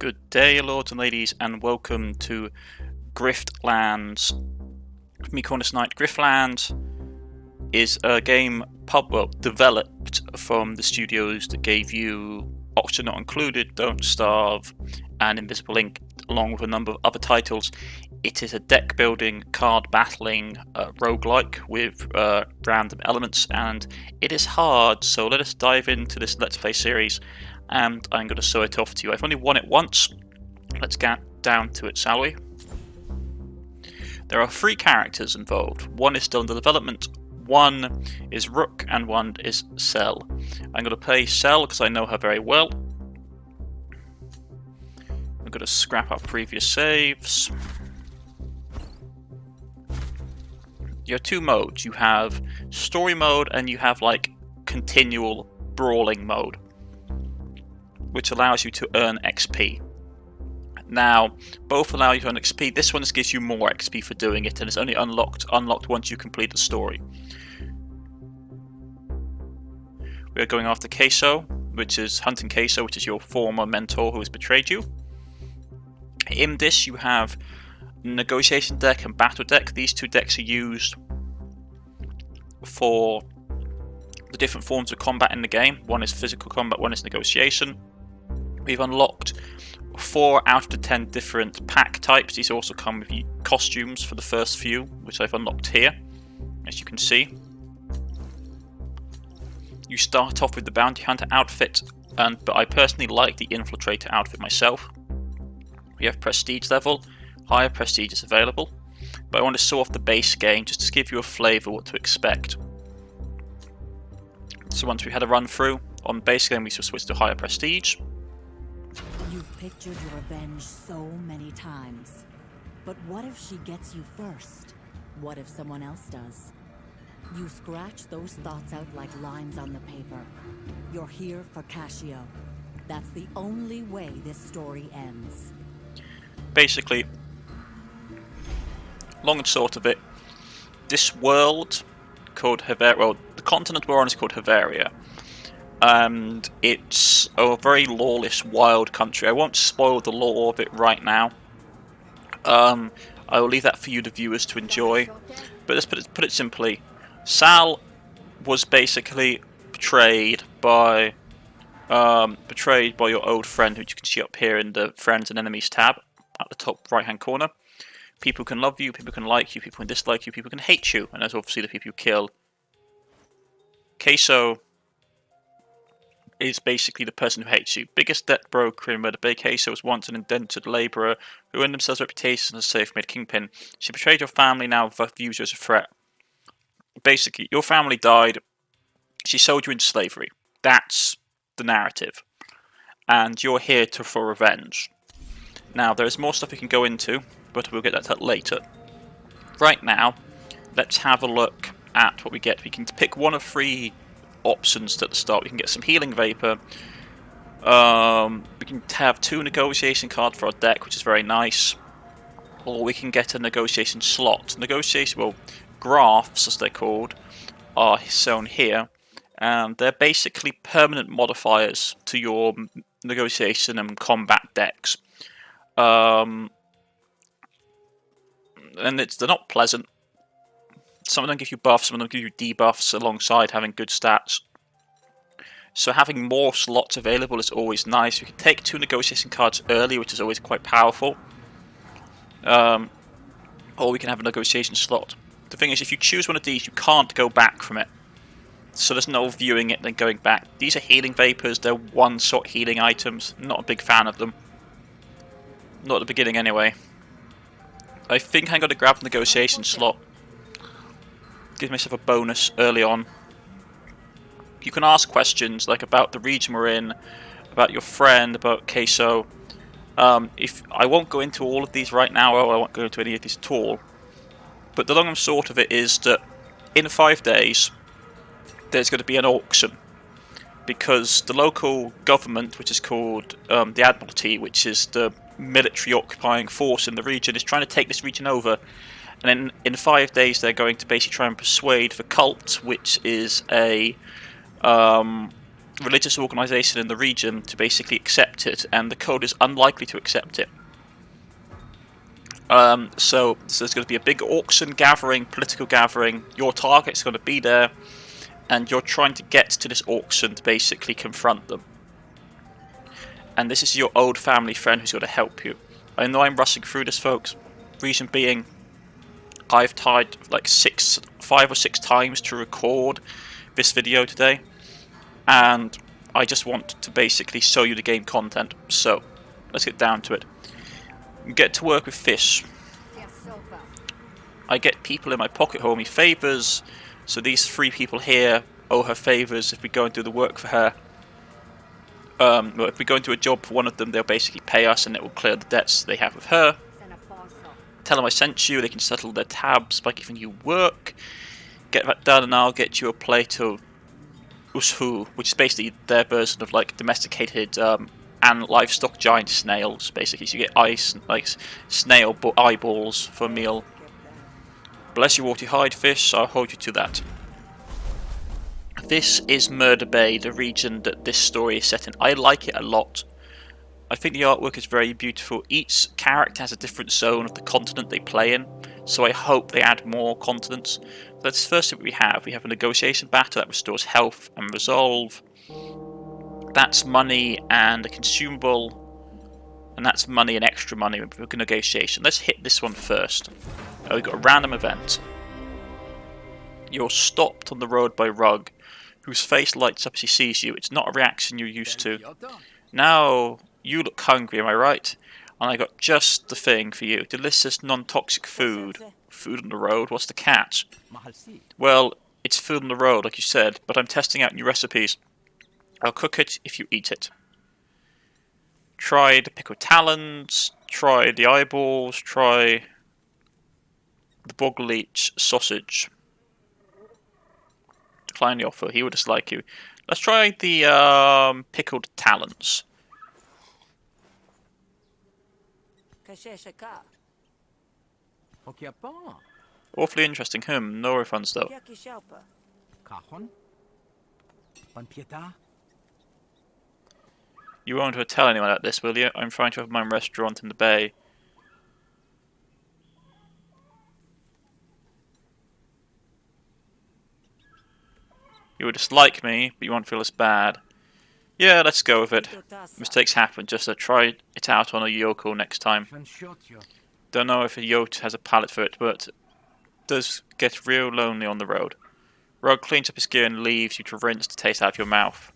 Good day, lords and ladies, and welcome to Griftlands. With me, Cornish-Knight. Griftlands is a game developed from the studios that gave you Oxygen Not Included, Don't Starve, and Invisible Ink, along with a number of other titles. It is a deck building, card battling roguelike with random elements, and it is hard, so let us dive into this Let's Play series, and I'm going to show it off to you. I've only won it once. Let's get down to it, shall we? There are 3 characters involved. One is still under development, one is Rook, and one is Cell. I'm going to play Cell because I know her very well. I'm going to scrap our previous saves. You have 2 modes. You have story mode and you have like continual brawling mode, which allows you to earn XP. Now, both allow you to earn XP. This one gives you more XP for doing it, and it's only unlocked once you complete the story. We are going after Queso, which is hunting Queso, which is your former mentor who has betrayed you. In this, you have negotiation deck and battle deck. These 2 decks are used for the different forms of combat in the game. One is physical combat, one is negotiation. We've unlocked 4 out of the 10 different pack types. These also come with costumes for the first few, which I've unlocked here, as you can see. You start off with the Bounty Hunter outfit, but I personally like the Infiltrator outfit myself. We have Prestige level. Higher Prestige is available, but I want to show off the base game just to give you a flavour what to expect. So once we had a run through, on base game we shall switch to higher Prestige. You've pictured your revenge so many times. But what if she gets you first? What if someone else does? You scratch those thoughts out like lines on the paper. You're here for Cascio. That's the only way this story ends. Basically, long and short of it, this world called Heveria, well, the continent we're on is called Heveria. And it's a very lawless, wild country. I won't spoil the lore of it right now. I will leave that for you, the viewers, to enjoy. But let's put it simply. Sal was basically betrayed by your old friend, which you can see up here in the Friends and Enemies tab at the top right-hand corner. People can love you, people can like you, people can dislike you, people can hate you, and there's obviously the people you kill. Queso is basically the person who hates you. Biggest debt broker in Murder Bay. Queso was once an indentured labourer who earned themselves a reputation as a self-made kingpin. She betrayed your family, now views you as a threat. Basically, your family died, she sold you into slavery. That's the narrative. And you're here for revenge. Now, there's more stuff we can go into, but we'll get that to later. Right now, let's have a look at what we get. We can pick one of 3 options at the start. We can get some healing vapor. We can have 2 negotiation cards for our deck, which is very nice. Or we can get a negotiation slot. Graphs, as they're called, are shown here. And they're basically permanent modifiers to your negotiation and combat decks. And they're not pleasant. Some of them give you buffs, some of them give you debuffs alongside having good stats. So having more slots available is always nice. We can take 2 negotiation cards early, which is always quite powerful. Or we can have a negotiation slot. The thing is, if you choose one of these, you can't go back from it. So there's no viewing it and then going back. These are healing vapors, they're 1-shot healing items. Not a big fan of them. Not at the beginning anyway. I think I'm going to grab the negotiation slot. Give myself a bonus early on. You can ask questions like about the region we're in, about your friend, about Queso. If I won't go into all of these right now, or I won't go into any of these at all. But the long and short of it is that in 5 days, there's going to be an auction. Because the local government, which is called the Admiralty, which is the military occupying force in the region, is trying to take this region over. And then in 5 days, they're going to basically try and persuade the cult, which is a religious organisation in the region to basically accept it, and the code is unlikely to accept it. So there's going to be a big auction gathering, political gathering. Your target's going to be there, and you're trying to get to this auction to basically confront them. And this is your old family friend who's going to help you. I know I'm rushing through this, folks. Reason being, I've tried like 5 or 6 times to record this video today, and I just want to basically show you the game content. So let's get down to it. Get to work with fish. I get people in my pocket who owe me favours, so these 3 people here owe her favours if we go and do the work for her. Well, if we go into a job for one of them, they'll basically pay us and it will clear the debts they have with her. Tell them I sent you, they can settle their tabs by giving you work. Get that done and I'll get you a plate of ushu, which is basically their version of like domesticated and livestock giant snails, basically. So you get ice, like snail eyeballs for a meal. Bless you, Warty Hide Fish, I'll hold you to that. This is Murder Bay, the region that this story is set in. I like it a lot. I think the artwork is very beautiful. Each character has a different zone of the continent they play in, so I hope they add more continents. That's first what we have. We have a negotiation battle that restores health and resolve. That's money and a consumable, and that's money and extra money with a negotiation. Let's hit this one first. We've got a random event. You're stopped on the road by Rook, whose face lights up as he sees you. It's not a reaction you're used to. Now, you look hungry, am I right? And I got just the thing for you. Delicious, non-toxic food. Food on the road? What's the catch? Well, it's food on the road, like you said, but I'm testing out new recipes. I'll cook it if you eat it. Try the pickled talons, try the eyeballs, try the bog leech sausage. Decline the offer, he would dislike you. Let's try the pickled talons. Awfully interesting. No refunds though. You won't tell anyone about this, will you? I'm trying to have my own restaurant in the bay. You would dislike me, but you won't feel as bad. Yeah, let's go with it. Mistakes happen, just try it out on a yokel next time. Don't know if a yote has a palate for it, but it does get real lonely on the road. Rook cleans up his gear and leaves you to rinse the taste out of your mouth.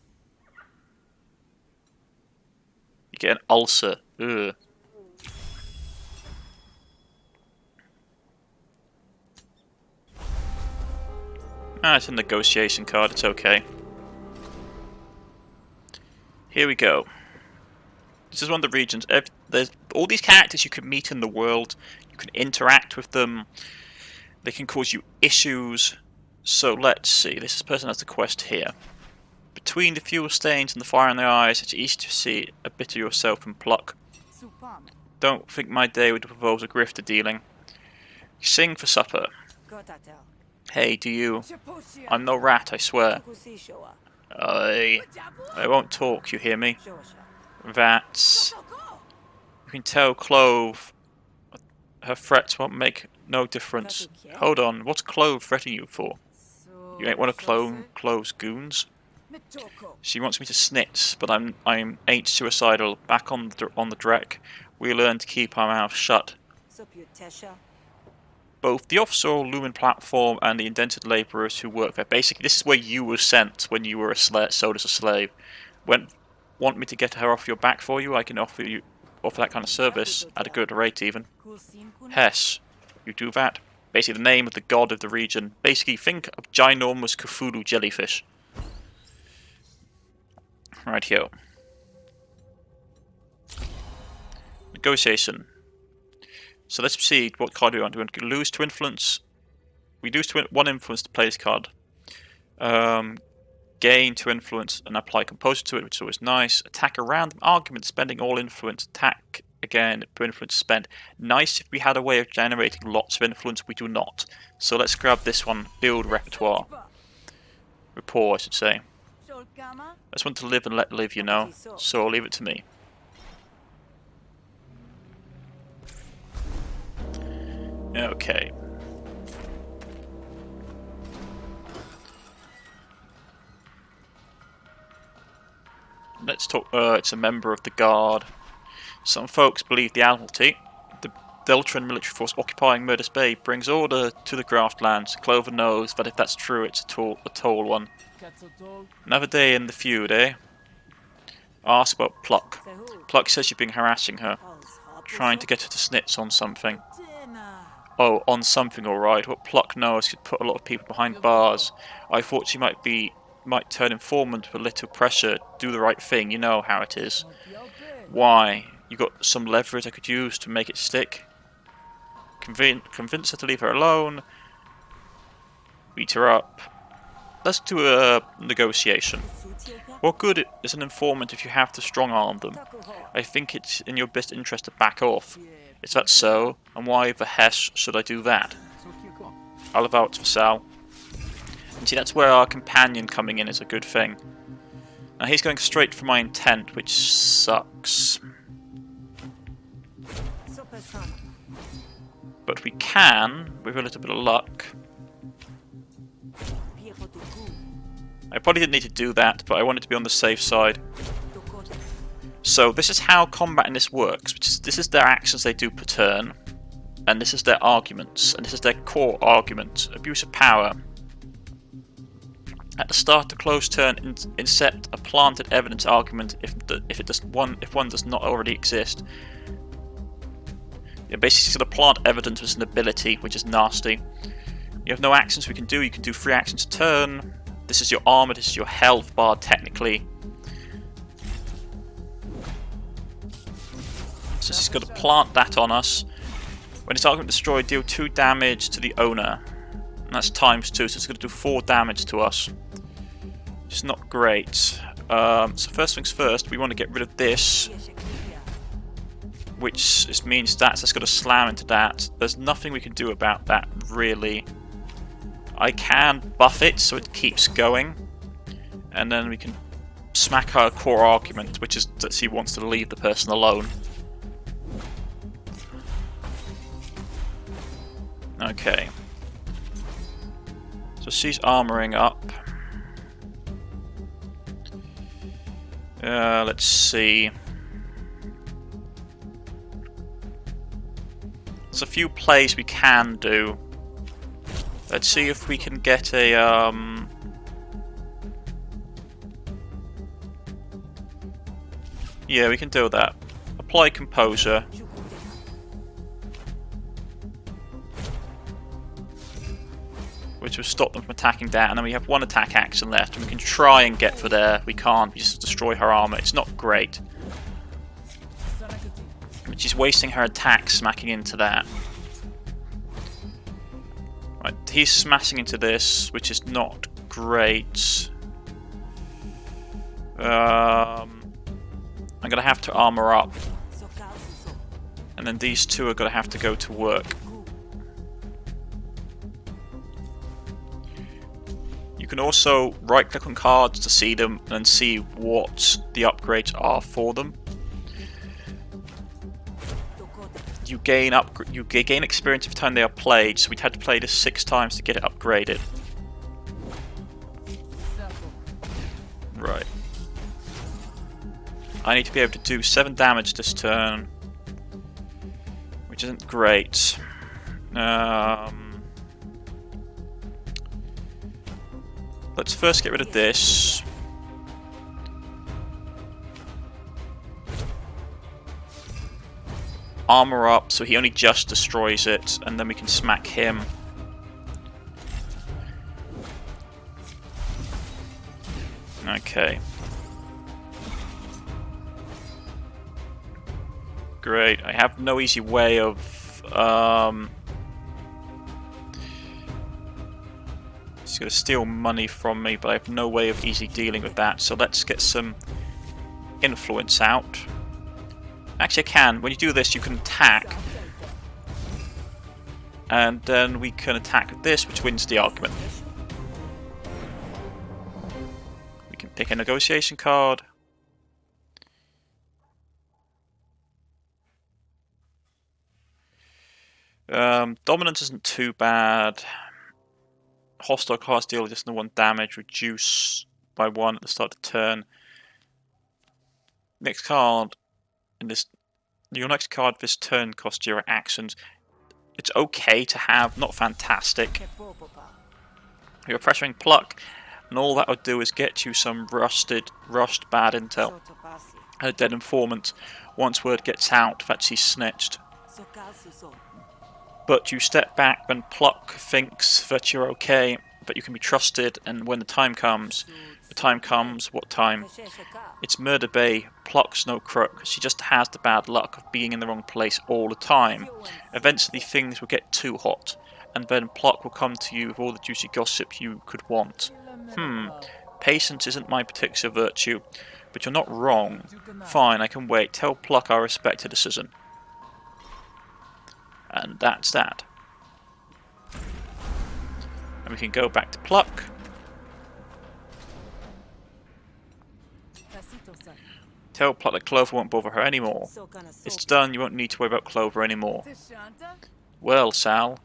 You get an ulcer. Ugh. Ah, it's a negotiation card, it's okay. Here we go. This is one of the regions. There's all these characters you can meet in the world. You can interact with them. They can cause you issues. So let's see. This person has the quest here. Between the fuel stains and the fire in their eyes, it's easy to see a bit of yourself and pluck. Don't think my day would involve a grifter dealing. Sing for supper. Hey, do you? I'm no rat, I swear. I won't talk, you hear me? That's... You can tell Clove. Her threats won't make no difference. Hold on, what's Clove threatening you for? You ain't one of Clove's goons? She wants me to snitch, but I'm ain't suicidal. Back on the Drek, we learn to keep our mouths shut. Both the offshore Lumen platform and the indented labourers who work there. Basically, this is where you were sent when you were sold as a slave. Want me to get her off your back for you? I can offer that kind of service at a good rate, even. Hess, you do that. Basically, the name of the god of the region. Basically, think of ginormous Cthulhu jellyfish. Right here. Negotiation. So let's see what card we want. We want to lose to influence. We lose to 1 influence to play this card. Gain 2 influence and apply composure to it, which is always nice. Attack a random argument, spending all influence. Attack again, per influence spend. Nice if we had a way of generating lots of influence. We do not. So let's grab this one. Build repertoire. Rapport, I should say. I just want to live and let live, you know. So leave it to me. Okay. Let's talk. It's a member of the Guard. Some folks believe the Admiralty, the Deltran military force occupying Murder's Bay, brings order to the Griftlands. Clover knows that if that's true, it's a tall one. Another day in the feud, eh? Ask about Pluck. Pluck says you've been harassing her, trying to get her to snitch on something. Oh, on something, alright. What Pluck knows could put a lot of people behind bars. I thought she might turn informant with a little pressure, do the right thing, you know how it is. Why? You got some leverage I could use to make it stick? Convince her to leave her alone. Beat her up. Let's do a negotiation. What good is an informant if you have to strong-arm them? I think it's in your best interest to back off. Is that so? And why the hess should I do that? I'll vouch for Sal. And see, that's where our companion coming in is a good thing. Now he's going straight for my intent, which sucks. But we can, with a little bit of luck. I probably didn't need to do that, but I wanted to be on the safe side. So this is how combat in this works, which is, this is their actions they do per turn, and this is their arguments, and this is their core argument: abuse of power. At the start of close turn, insert a planted evidence argument if one does not already exist. You're basically going to plant evidence as an ability, which is nasty. You have no actions we can do. You can do 3 actions a turn. This is your armor. This is your health bar, technically. So he's going to plant that on us. When its argument destroyed, deal 2 damage to the owner. And that's times 2, so it's going to do 4 damage to us. It's not great. So first things first, we want to get rid of this. Which means that's just going to slam into that. There's nothing we can do about that, really. I can buff it so it keeps going. And then we can smack our core argument, which is that she wants to leave the person alone. Okay. So she's armoring up. Let's see. There's a few plays we can do. Let's see if we can get a yeah, we can do that. Apply composure. Which will stop them from attacking that, and then we have 1 attack action left, and we can try and get for there. We can't, we just destroy her armor. It's not great. But she's wasting her attack smacking into that. Right, he's smashing into this, which is not great. I'm gonna have to armor up. And then these 2 are gonna have to go to work. You can also right-click on cards to see them and see what the upgrades are for them. You gain experience every time they are played, so we'd had to play this 6 times to get it upgraded. Right. I need to be able to do 7 damage this turn, which isn't great. Let's first get rid of this. Armor up, so he only just destroys it, and then we can smack him. Okay. Great. I have no easy way of he's going to steal money from me, but I have no way of easily dealing with that. So let's get some influence out. Actually, I can. When you do this, you can attack. And then we can attack with this, which wins the argument. We can Pick a negotiation card. Dominance isn't too bad. Hostile cards deal just the 1 damage, reduce by 1 at the start of the turn. Next card in this, your next card this turn costs 0 actions. It's okay to have, not fantastic. You're pressuring Pluck, and all that would do is get you some rushed bad intel. And a dead informant once word gets out that she's snitched. But you step back when Pluck thinks that you're okay, that you can be trusted, and when the time comes, what time? It's Murder Bay. Pluck's no crook. She just has the bad luck of being in the wrong place all the time. Eventually things will get too hot, and then Pluck will come to you with all the juicy gossip you could want. Patience isn't my particular virtue, but you're not wrong. Fine, I can wait. Tell Pluck I respect her decision. And that's that. And we can go back to Pluck. Tell Pluck that Clover won't bother her anymore. It's done, you won't need to worry about Clover anymore. Well, Sal.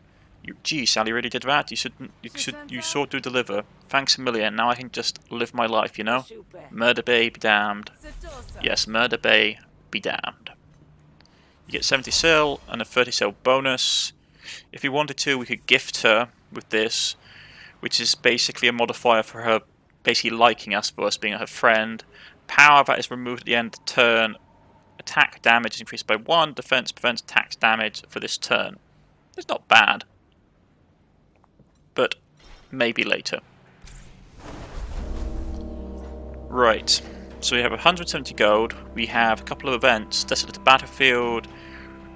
Gee, Sal, you really did that. You sure do deliver. Thanks a million. Now I can just live my life, you know? Murder Bay be damned. Yes, Murder Bay be damned. You get 70 sil and a 30 sil bonus. If we wanted to, we could gift her with this, which is basically a modifier for her basically liking us, for us being her friend. Power that is removed at the end of the turn. Attack damage is increased by 1. Defense prevents attack damage for this turn. It's not bad. But maybe later. Right. So we have 170 gold. We have a couple of events. Desolate Battlefield.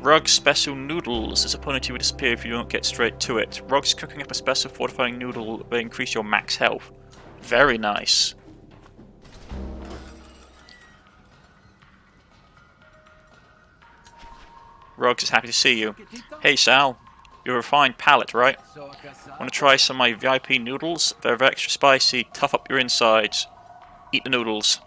Rug's Special Noodles. This opportunity will disappear if you don't get straight to it. Rug's cooking up a special fortifying noodle that will increase your max health. Very nice. Ruggs is happy to see you. Hey Sal, you're a refined palate, right? Want to try some of my VIP noodles? They're extra spicy, tough up your insides. Eat the noodles.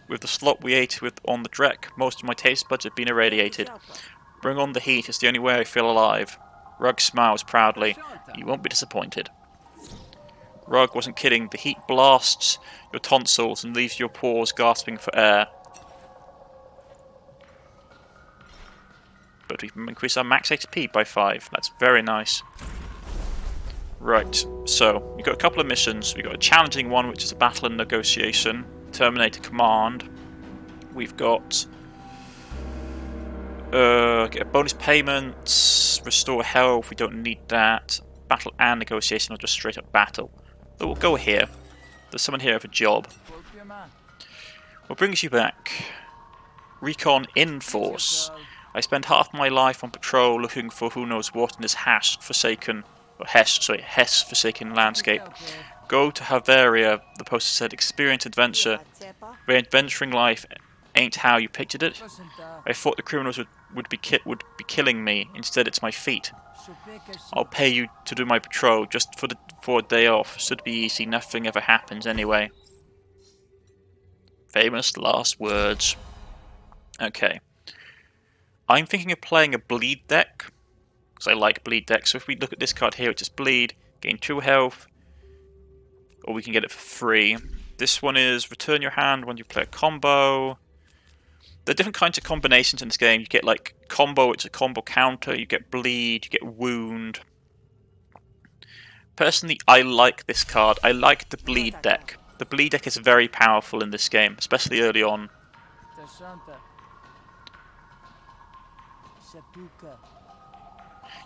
With the slop we ate with on the Drek, most of my taste buds have been irradiated. Bring on the heat, it's the only way I feel alive. Rugg smiles proudly. You won't be disappointed. Rugg wasn't kidding. The heat blasts your tonsils and leaves your pores gasping for air. But we can increase our max HP by 5. That's very nice. Right, so we've got a couple of missions. We've got a challenging one, which is a battle and negotiation. Terminator Command. We've got get a bonus payments, restore health. We don't need that. Battle and negotiation, or just straight up battle. But we'll go here. There's someone here with a job. What brings you back? Recon in force. I spent half my life on patrol looking for who knows what in this Hess forsaken landscape. Go to Havaria, the poster said, experience adventure. The adventuring life ain't how you pictured it. I thought the criminals would be killing me. Instead, it's my feet. I'll pay you to do my patrol just for a day off. Should be easy. Nothing ever happens anyway. Famous last words. Okay. I'm thinking of playing a bleed deck, because I like bleed decks. So if we look at this card here, it's just bleed, gain 2 health, or we can get it for free. This one is return your hand when you play a combo. There are different kinds of combinations in this game. You get like combo, it's a combo counter, you get bleed, you get wound. Personally, I like this card. I like the bleed deck. The bleed deck is very powerful in this game, especially early on.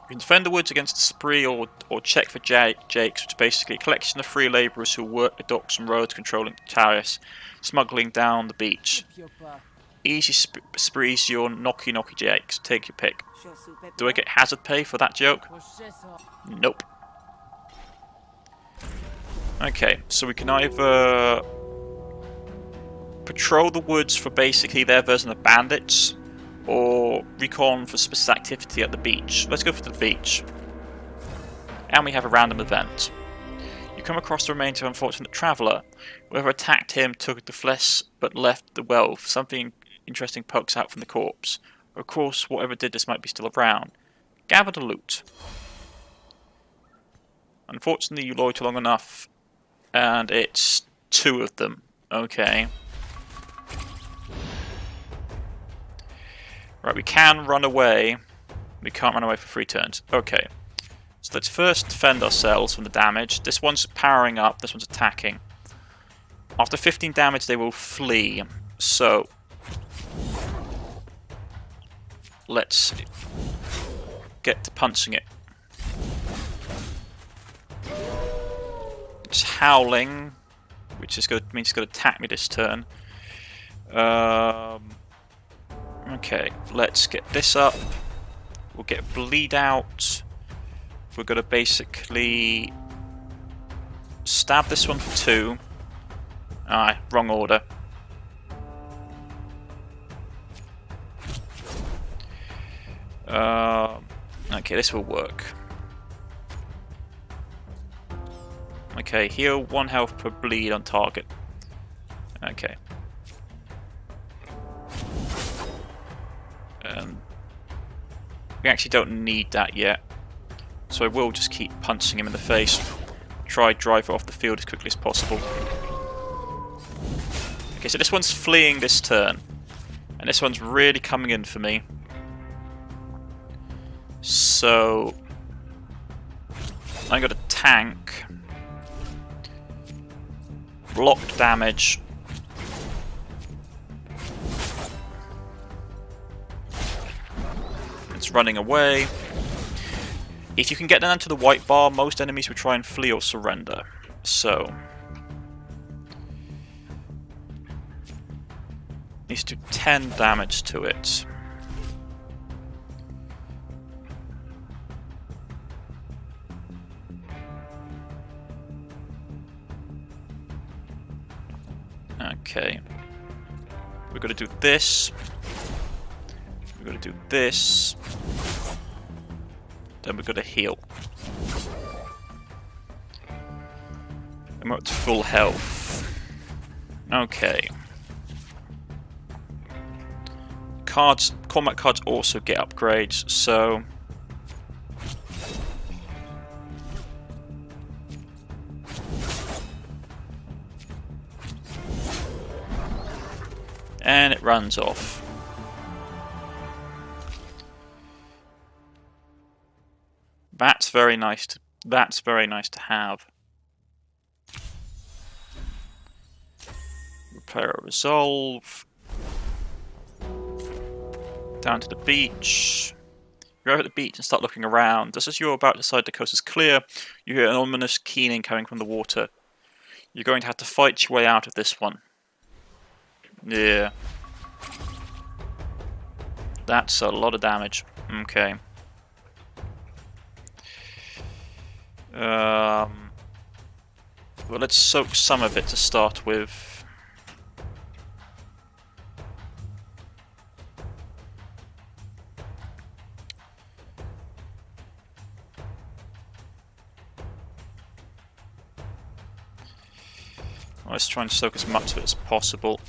You can defend the woods against a spree or check for jakes, which is basically a collection of free labourers who work the docks and roads controlling tariffs, smuggling down the beach. Easy sprees your knocky jakes, take your pick. Do I get hazard pay for that joke? Nope. Okay, so we can either patrol the woods for basically their version of bandits, or recon for specific activity at the beach. Let's go for the beach. And we have a random event. You come across the remains of an unfortunate traveller. Whoever attacked him took the flesh but left the wealth. Something interesting pokes out from the corpse. Of course, whatever did this might be still around. Gather the loot. Unfortunately, you loiter long enough, and it's 2 of them. Okay. Right, we can run away. We can't run away for 3 turns. Okay. So let's first defend ourselves from the damage. This one's powering up, this one's attacking. After 15 damage, they will flee. So let's get to punching it. It's howling, which is means it's going to attack me this turn. Okay, let's get this up. We'll get bleed out. We're going to basically stab this one for 2. Ah, wrong order. Okay, this will work. Okay, heal 1 health per bleed on target. Okay. We actually don't need that yet. So I will just keep punching him in the face. Try drive it off the field as quickly as possible. Okay, so this one's fleeing this turn. And this one's really coming in for me. So I'm going to tank. Blocked damage. It's running away. If you can get down to the white bar, most enemies will try and flee or surrender. So needs to do 10 damage to it. Okay. We're going to do this. We're going to do this. Then we're going to heal. And we're at full health. Okay. Cards, combat cards also get upgrades, so and it runs off. That's very nice to have. Repair or resolve. Down to the beach. You're over at the beach and start looking around. Just as you're about to decide the coast is clear, you hear an ominous keening coming from the water. You're going to have to fight your way out of this one. Yeah. That's a lot of damage. Okay. Well, let's soak some of it to start with. Let's try and soak as much of it as possible.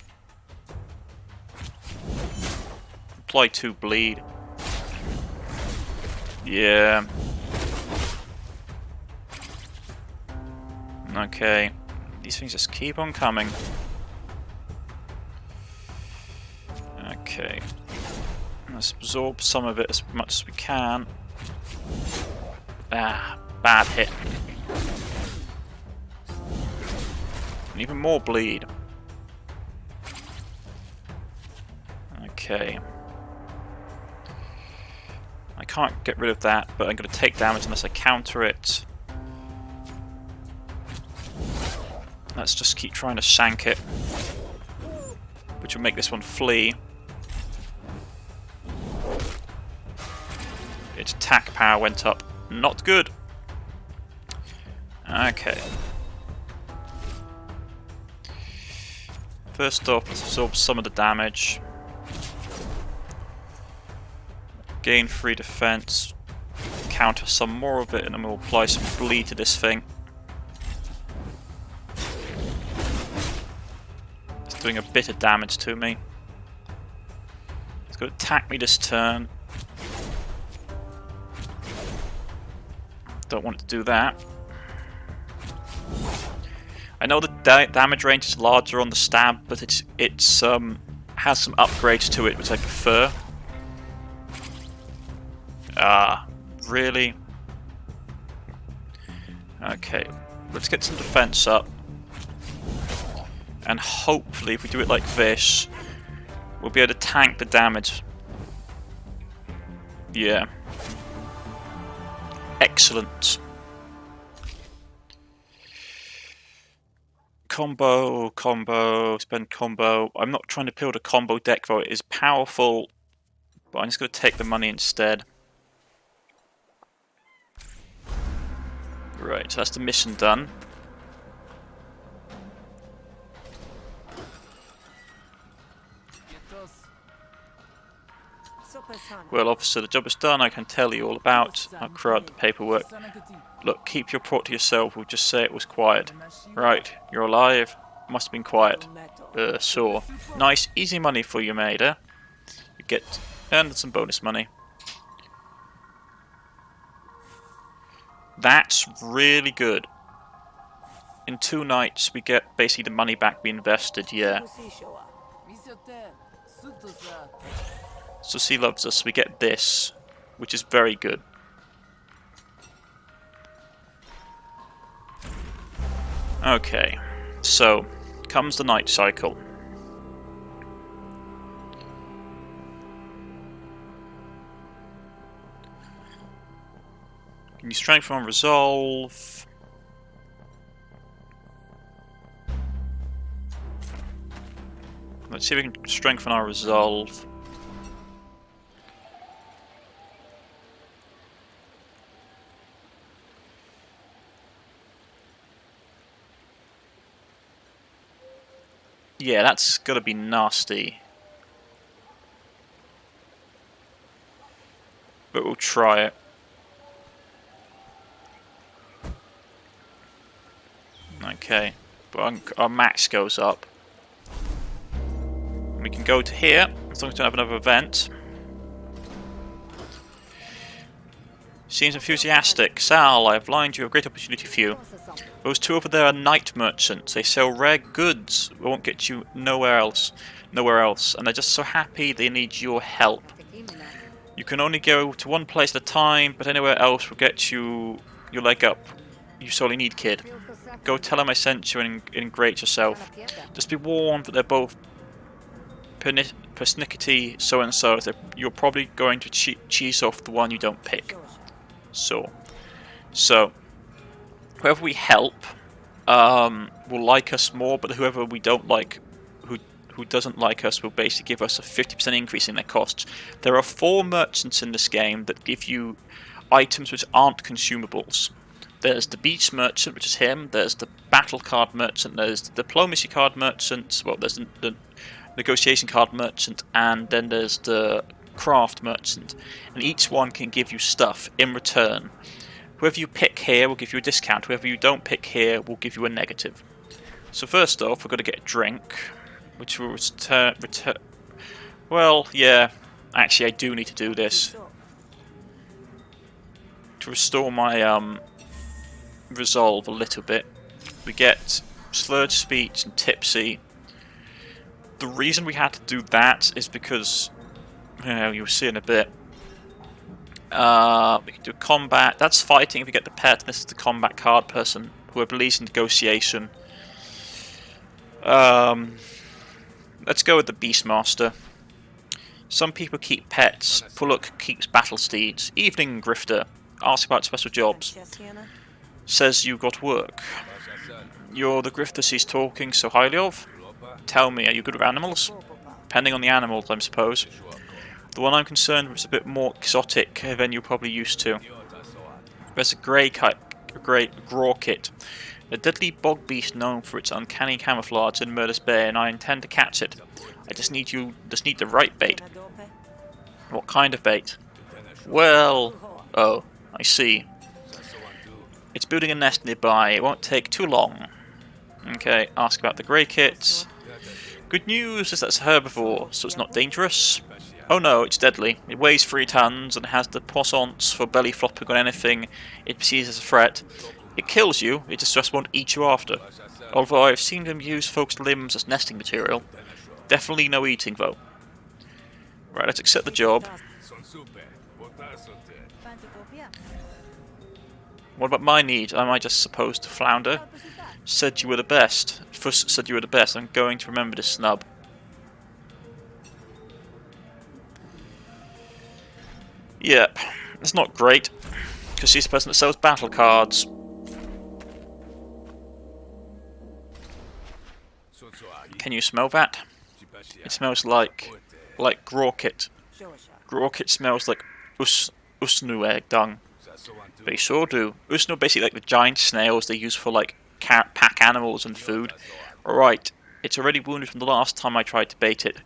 Apply 2 bleed. Yeah. Okay. These things just keep on coming. Okay. Let's absorb some of it as much as we can. Ah, bad hit. And even more bleed. Okay. I can't get rid of that, but I'm going to take damage unless I counter it. Let's just keep trying to shank it, which will make this one flee. Its attack power went up. Not good. Okay. First off, let's absorb some of the damage. Gain 3 defense. Counter some more of it, and then we'll apply some bleed to this thing. doing a bit of damage to me. It's going to attack me this turn. Don't want to do that. I know the damage range is larger on the stab, but it's has some upgrades to it which I prefer. Really? Okay, let's get some defense up. And hopefully if we do it like this, we'll be able to tank the damage. Yeah. Excellent. Combo, spend combo. I'm not trying to build a combo deck though, it is powerful, but I'm just going to take the money instead. Right, so that's the mission done. Well, officer, the job is done. I can tell you all about. I'll clear out the paperwork. Look, keep your report to yourself. We'll just say it was quiet. Right, you're alive. Must have been quiet. Sure. Nice, easy money for you, mate, eh? You earned some bonus money. That's really good. In 2 nights, we get basically the money back we invested, yeah. So she loves us, we get this, which is very good. Okay, so comes the night cycle. Can you strengthen on resolve? Let's see if we can strengthen our resolve. Yeah, that's gotta be nasty. But we'll try it. Okay, but our max goes up. We can go to here, as long as we don't have another event. Seems enthusiastic. Sal, I have lined you a great opportunity for you. Those 2 over there are night merchants. They sell rare goods. They won't get you nowhere else. And they're just so happy they need your help. You can only go to one place at a time, but anywhere else will get you your leg up. You sorely need, kid. Go tell them I sent you and ingrate yourself. Just be warned that they're both persnickety so-and-so. You're probably going to cheese off the one you don't pick. So whoever we help will like us more, but whoever we don't like, who doesn't like us, will basically give us a 50% increase in their costs. There are 4 merchants in this game that give you items which aren't consumables. There's the beach merchant, which is him. There's the battle card merchant. There's the diplomacy card merchant. Well, there's the negotiation card merchant, and then there's the craft merchant. And each one can give you stuff in return. Whoever you pick here will give you a discount. Whoever you don't pick here will give you a negative. So first off, we're going to get a drink, which will return. Well, yeah. Actually, I do need to do this to restore my resolve a little bit. We get slurred speech and tipsy. The reason we had to do that is because, you'll see in a bit. We can do combat. That's fighting if you get the pet. This is the combat card person who I believe in negotiation. Let's go with the Beastmaster. Some people keep pets. Pullock keeps battle steeds. Evening Grifter. Ask about special jobs. Says you got work. You're the Grifter she's talking so highly of. Tell me, are you good with animals? Depending on the animals, I suppose. The one I'm concerned with is a bit more exotic than you're probably used to. There's a Grawkit, a deadly bog beast known for its uncanny camouflage in Murder's Bay, and I intend to catch it. I just need the right bait. What kind of bait? Well, oh, I see. It's building a nest nearby. It won't take too long. Okay, ask about the grey kits. Good news is that it's a herbivore, so it's not dangerous. Oh no, it's deadly. It weighs 3 tons and has the poissons for belly flopping on anything it perceives as a threat. It kills you, it just won't eat you after. Although I've seen them use folks' limbs as nesting material. Definitely no eating though. Right, let's accept the job. What about my need? Am I just supposed to flounder? Said you were the best. Fuss said you were the best. I'm going to remember this snub. Yep, it's not great, because she's the person that sells battle cards. Can you smell that? It smells like Grorkit. Grorkit smells like Usnu egg dung. They sure do. Usnu are basically like the giant snails they use for like pack animals and food. Right, it's already wounded from the last time I tried to bait it.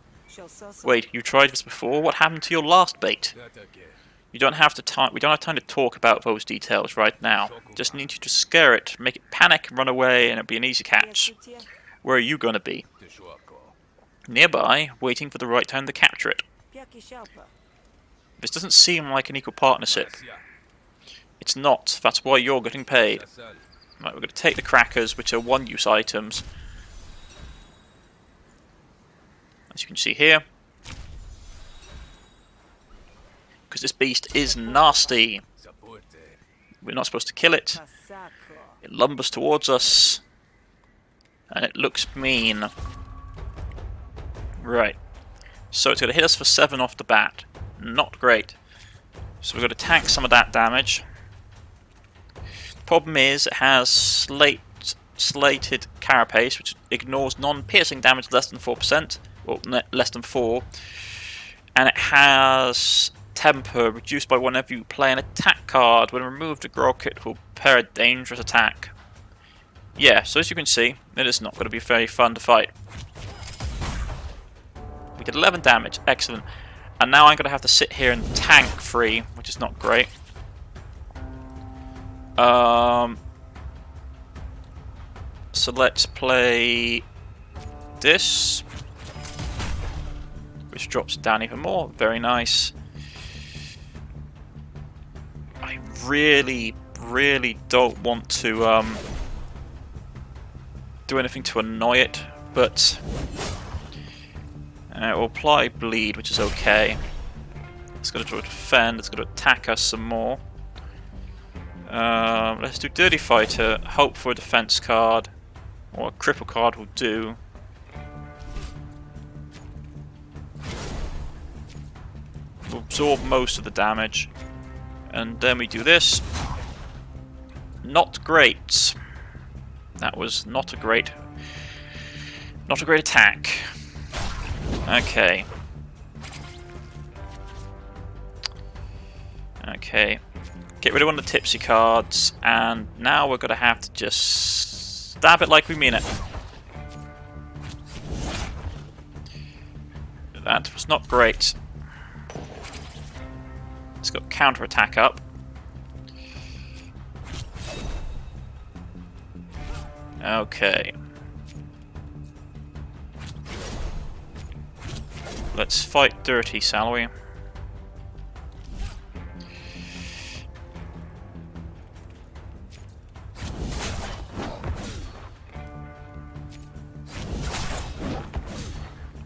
Wait, you tried this before? What happened to your last bait? We don't have time to talk about those details right now. Just need you to scare it, make it panic and run away, and it'll be an easy catch. Where are you gonna be? Nearby, waiting for the right time to capture it. This doesn't seem like an equal partnership. It's not. That's why you're getting paid. Right, we're going to take the crackers, which are one-use items. As you can see here. Because this beast is nasty. We're not supposed to kill it. It lumbers towards us. And it looks mean. Right. So it's going to hit us for 7 off the bat. Not great. So we're going to tank some of that damage. Problem is, it has slated carapace, which ignores non-piercing damage less than 4%, or less than 4. And it has temper, reduced by whenever you play an attack card. When removed, the Grorkit will prepare a dangerous attack. Yeah, so as you can see, it is not going to be very fun to fight. We get 11 damage, excellent. And now I'm going to have to sit here and tank free, which is not great. So let's play this, which drops it down even more. Very nice. I really don't want to do anything to annoy it, but we'll apply bleed, which is okay. It's going to try to defend. It's going to attack us some more. Let's do Dirty Fighter, hope for a defense card, or a cripple card will do. We'll absorb most of the damage, and then we do this. Not great. That was not a great attack. Okay. Okay. Get rid of one of the tipsy cards, and now we're going to have to just stab it like we mean it. That was not great. It's got counter-attack up. Okay. Let's fight dirty, shall we?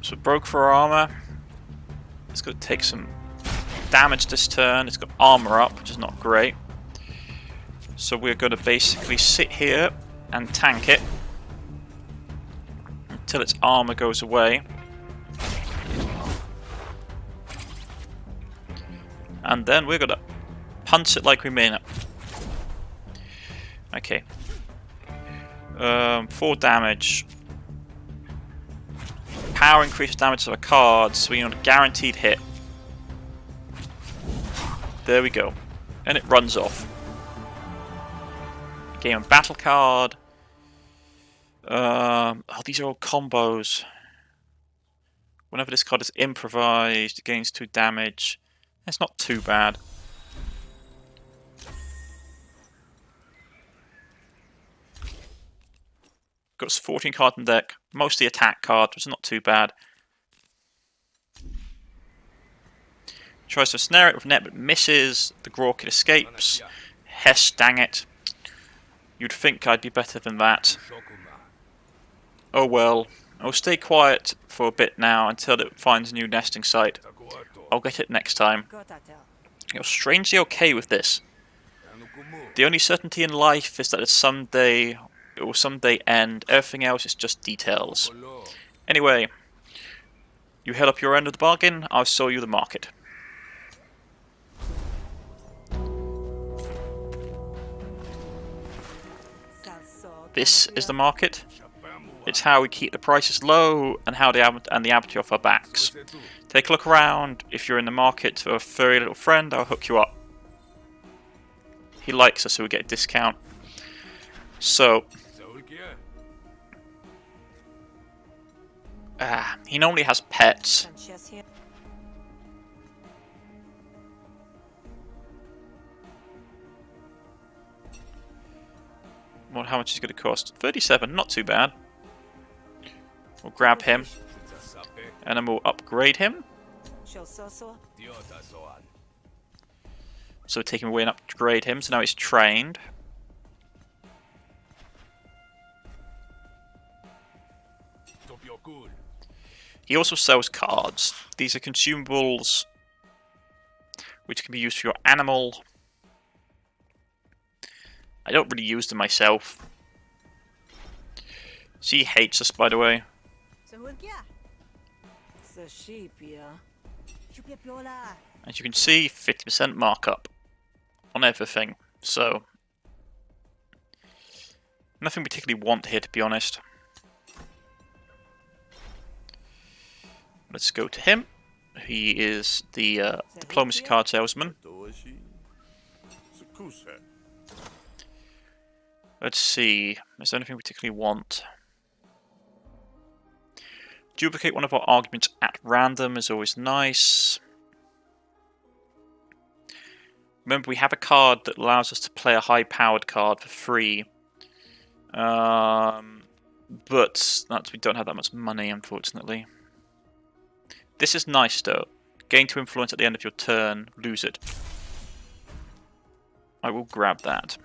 So broke for armor. It's going to take some damage this turn. It's got armor up, which is not great. So we're going to basically sit here and tank it until its armor goes away. And then we're going to punch it like we mean it. Okay. 4 damage. Power increases damage to the cards, so we want a guaranteed hit. There we go. And it runs off. Game and battle card. Oh, these are all combos. Whenever this card is improvised, it gains 2 damage. It's not too bad. Got 14 cards in deck, mostly attack cards, which is not too bad. Tries to snare it with net but misses. The Grokkid escapes. Hess, dang it. You'd think I'd be better than that. Oh well. I'll stay quiet for a bit now until it finds a new nesting site. I'll get it next time. You're strangely okay with this. The only certainty in life is that it will someday end. Everything else is just details. Anyway, you held up your end of the bargain. I'll show you the market. This is the market. It's how we keep the prices low and how the abbey off our backs. Take a look around. If you're in the market for a furry little friend, I'll hook you up. He likes us, so we get a discount. So, he normally has pets. Well, how much is it going to cost? 37, not too bad. We'll grab him, and then we'll upgrade him. So we'll take him away and upgrade him, so now he's trained. He also sells cards. These are consumables which can be used for your animal. I don't really use them myself. She hates us, by the way. As you can see, 50% markup on everything. So, nothing we particularly want here, to be honest. Let's go to him. He is the diplomacy card salesman. Let's see. Is there anything we particularly want? Duplicate one of our arguments at random is always nice. Remember, we have a card that allows us to play a high-powered card for free. But we don't have that much money, unfortunately. This is nice, though. Gain 2 influence at the end of your turn. Lose it. I will grab that.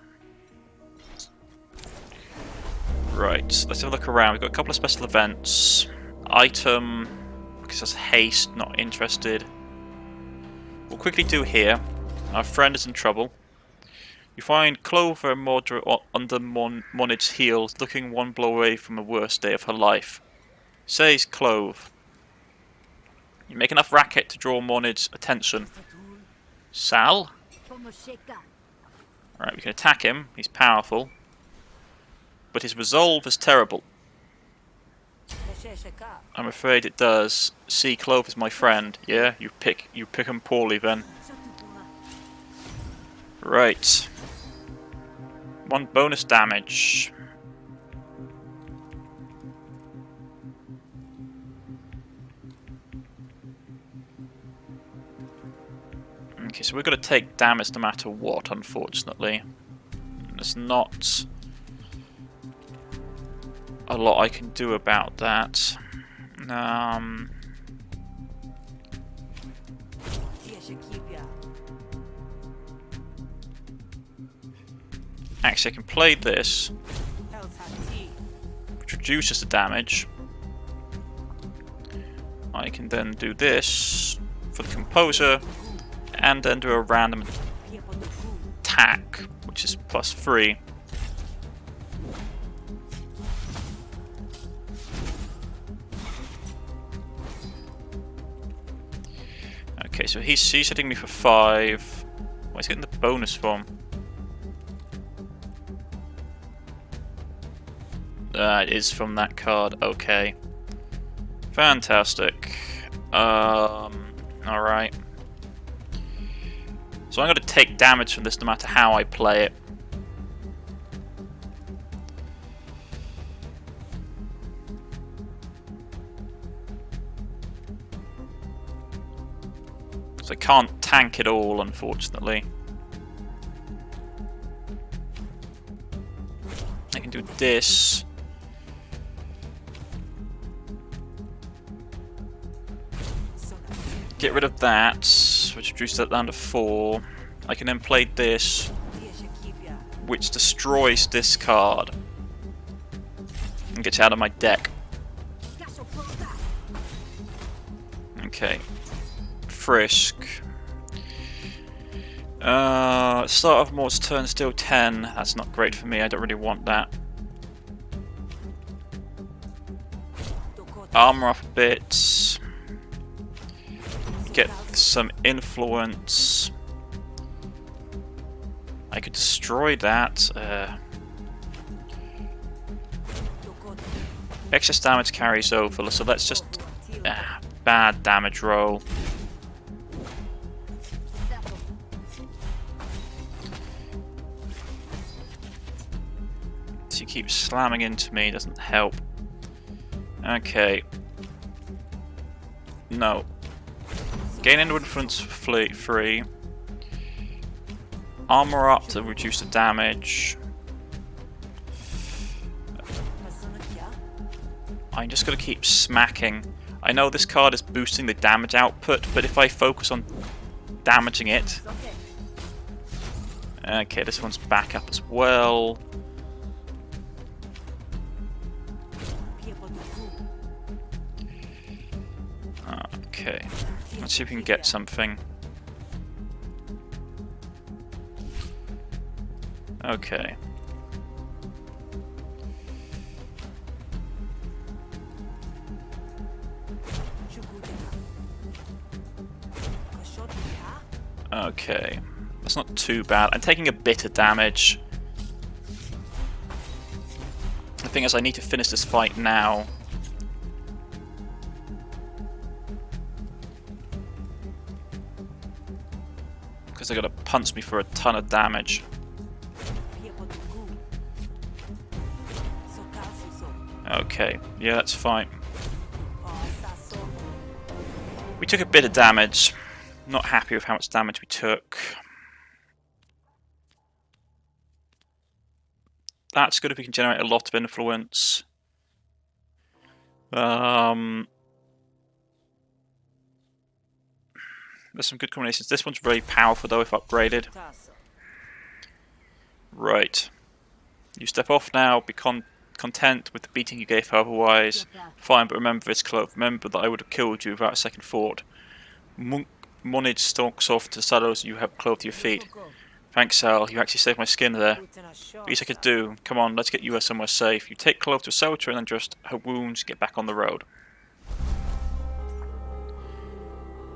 Right, let's have a look around. We've got a couple of special events. Item, because that's haste, not interested. We'll quickly do here. Our friend is in trouble. You find Clover and Mordred under Monid's heels, looking one blow away from the worst day of her life. Says Clove. You make enough racket to draw Monid's attention. Sal? Right, we can attack him. He's powerful. But his resolve is terrible. I'm afraid it does. See, Clove is my friend. Yeah, you pick him poorly then. Right. 1 bonus damage. Okay, so we're going to take damage no matter what, unfortunately. There's not a lot I can do about that. Actually, I can play this, which reduces the damage. I can then do this for the Composer, and then do a random attack, which is +3. Okay, so he's hitting me for 5. Well, he's getting the bonus from. It is from that card. Okay. Fantastic. Alright. So I'm going to take damage from this no matter how I play it. So I can't tank it all, unfortunately. I can do this. Get rid of that, which reduces that down to 4. I can then play this, which destroys this card and gets out of my deck. Okay. Frisk. Start of Mort's turn, still 10. That's not great for me, I don't really want that. Armor up a bit. Get some influence. I could destroy that. Excess damage carries over, so let's just... bad damage roll. She keeps slamming into me, doesn't help. Okay. No. Gain influence for free. Armor up to reduce the damage. I'm just gonna keep smacking. I know this card is boosting the damage output, but if I focus on damaging it... Okay, this one's back up as well. Okay, let's see if we can get something. Okay. Okay, that's not too bad. I'm taking a bit of damage. The thing is, I need to finish this fight now. Because they're going to punch me for a ton of damage. Okay, yeah, that's fine. We took a bit of damage. Not happy with how much damage we took. That's good if we can generate a lot of influence. There's some good combinations. This one's very powerful though if upgraded. Right. You step off now, be content with the beating you gave her otherwise. Fine, but remember this, Clove. Remember that I would have killed you without a second thought. Monage stalks off to the saddles you have clothed your feet. Thanks, Sal. You actually saved my skin there. Least I could do. Come on, let's get you somewhere safe. You take Clove to shelter and then just her wounds, get back on the road.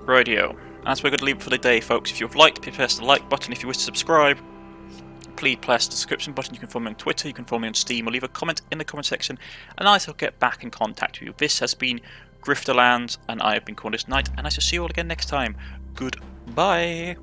Radio. That's where we're going to leave it for the day, folks. If you've liked, please press the like button. If you wish to subscribe, please press the subscription button. You can follow me on Twitter, you can follow me on Steam, or leave a comment in the comment section, and I shall get back in contact with you. This has been Griftlands, and I have been Cornish-Knight, and I shall see you all again next time. Goodbye.